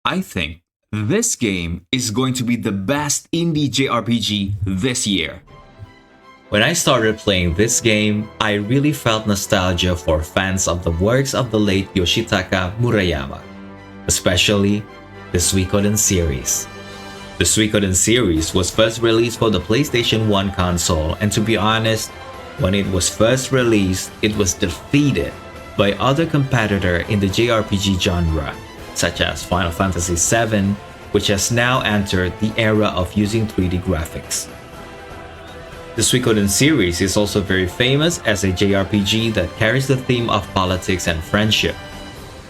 I think this game is going to be the best indie JRPG this year. When I started playing this game, I really felt nostalgia for fans of the works of the late Yoshitaka Murayama, especially the Suikoden series. The Suikoden series was first released for the PlayStation 1 console, and to be honest, when it was first released, it was defeated by other competitors in the JRPG genre, such as Final Fantasy VII, which has now entered the era of using 3D graphics. The Suikoden series is also very famous as a JRPG that carries the theme of politics and friendship,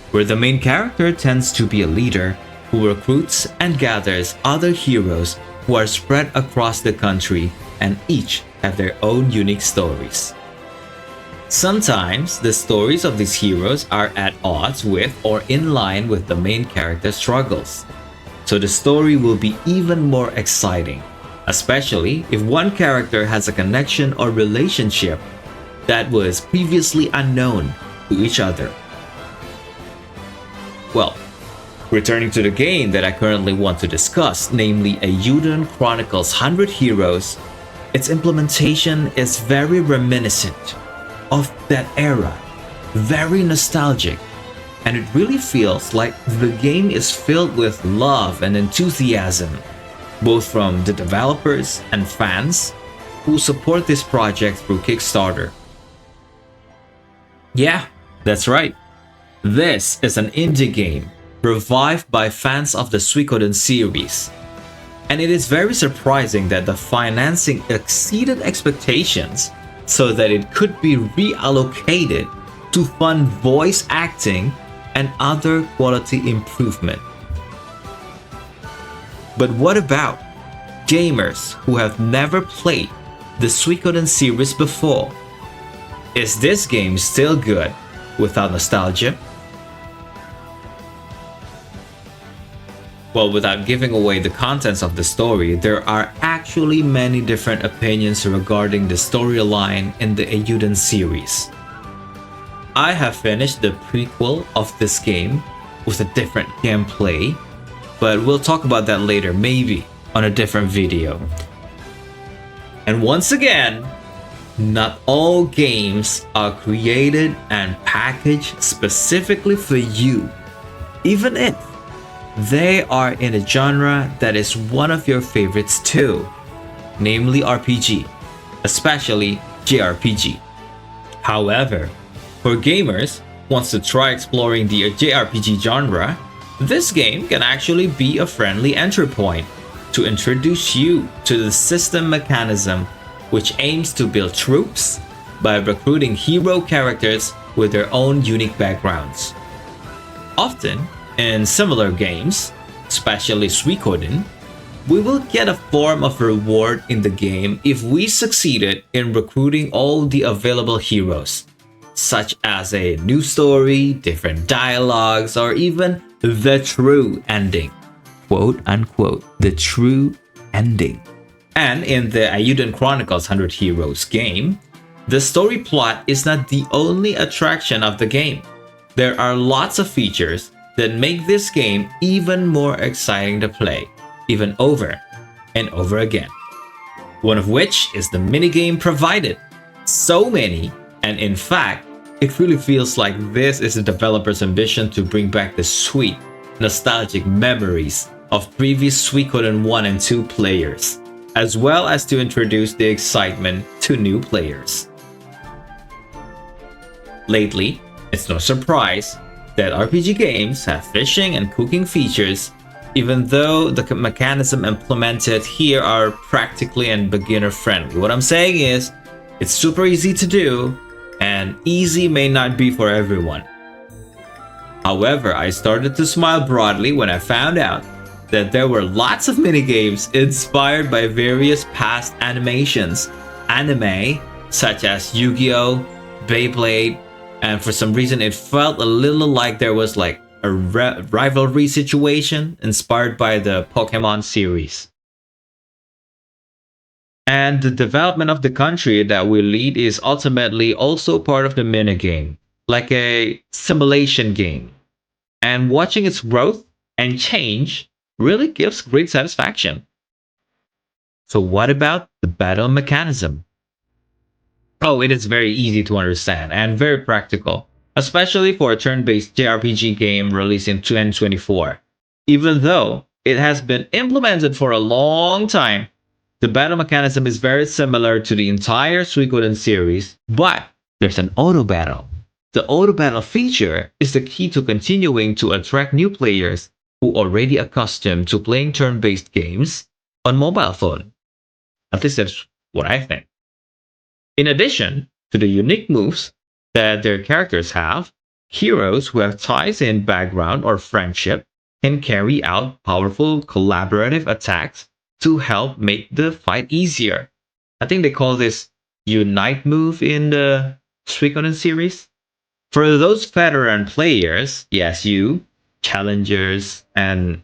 where the main character tends to be a leader who recruits and gathers other heroes who are spread across the country and each have their own unique stories. Sometimes the stories of these heroes are at odds with or in line with the main character's struggles, so the story will be even more exciting, especially if one character has a connection or relationship that was previously unknown to each other. Well, returning to the game that I currently want to discuss, namely EIYUDEN Chronicles 100 Heroes, its implementation is very reminiscent of that era, very nostalgic, and it really feels like the game is filled with love and enthusiasm, both from the developers and fans who support this project through Kickstarter. Yeah, that's right. This is an indie game revived by fans of the Suikoden series. And it is very surprising that the financing exceeded expectations so that it could be reallocated to fund voice acting and other quality improvement. But what about gamers who have never played the Suikoden series before? Is this game still good without nostalgia? Well, without giving away the contents of the story, there are actually many different opinions regarding the storyline in the EIYUDEN series. I have finished the prequel of this game with a different gameplay, but we'll talk about that later, maybe on a different video. And once again, not all games are created and packaged specifically for you, even if they are in a genre that is one of your favorites too, namely RPG, especially JRPG. However, for gamers who wants to try exploring the JRPG genre, this game can actually be a friendly entry point to introduce you to the system mechanism which aims to build troops by recruiting hero characters with their own unique backgrounds. Often, in similar games, especially Suikoden, we will get a form of reward in the game if we succeeded in recruiting all the available heroes, such as a new story, different dialogues, or even the true ending. Quote unquote, the true ending. And in the EIYUDEN Chronicles 100 Heroes game, the story plot is not the only attraction of the game. There are lots of features that make this game even more exciting to play, even over and over again. One of which is the minigame provided. So many, and in fact, it really feels like this is the developer's ambition to bring back the sweet, nostalgic memories of previous Suikoden 1 and 2 players, as well as to introduce the excitement to new players. Lately, it's no surprise that RPG games have fishing and cooking features, even though the mechanism implemented here are practically and beginner friendly. What I'm saying is, it's super easy to do, and easy may not be for everyone. However, I started to smile broadly when I found out that there were lots of minigames inspired by various past animations, anime, such as Yu-Gi-Oh!, Beyblade, and for some reason it felt a little like there was like a rivalry situation inspired by the Pokemon series. And the development of the country that we lead is ultimately also part of the minigame, like a simulation game. And watching its growth and change really gives great satisfaction. So, what about the battle mechanism? Oh, it is very easy to understand and very practical, especially for a turn based JRPG game released in 2024. Even though it has been implemented for a long time, the battle mechanism is very similar to the entire Suikoden series, but there's an auto battle. The auto battle feature is the key to continuing to attract new players who are already accustomed to playing turn based games on mobile phone. At least that's what I think. In addition to the unique moves that their characters have, heroes who have ties in background or friendship can carry out powerful collaborative attacks to help make the fight easier. I think they call this Unite move in the Suikoden series. For those veteran players, yes, you, challengers, and,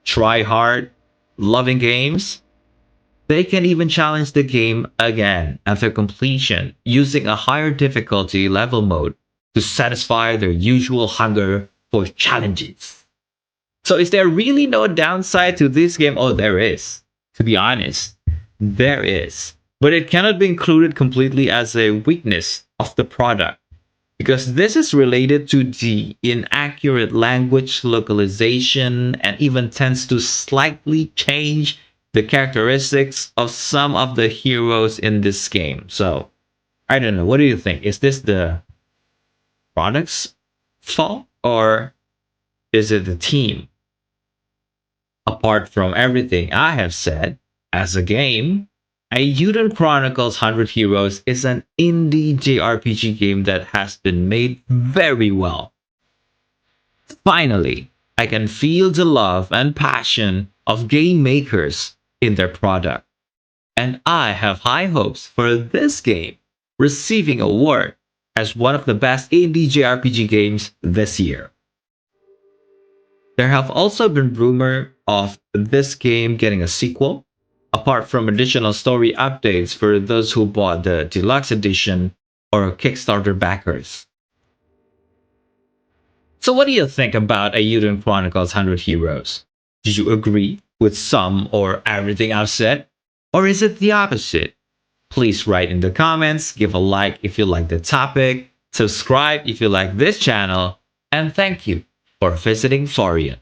try hard, loving games, they can even challenge the game again after completion using a higher difficulty level mode to satisfy their usual hunger for challenges. So, is there really no downside to this game? Oh, there is. To be honest, there is. But it cannot be included completely as a weakness of the product because this is related to the inaccurate language localization and even tends to slightly change the characteristics of some of the heroes in this game. So, I don't know. What do you think? Is this the product's fault or is it the team? Apart from everything I have said, as a game, EIYUDEN Chronicles 100 Heroes is an indie JRPG game that has been made very well. Finally, I can feel the love and passion of game makers in their product. And I have high hopes for this game receiving an award as one of the best indie JRPG games this year. There have also been rumors of this game getting a sequel, apart from additional story updates for those who bought the deluxe edition or Kickstarter backers. So what do you think about EIYUDEN Chronicles 100 Heroes? Do you agree with some or everything I've said? Or is it the opposite? Please write in the comments, give a like if you like the topic, subscribe if you like this channel, and thank you for visiting Florian.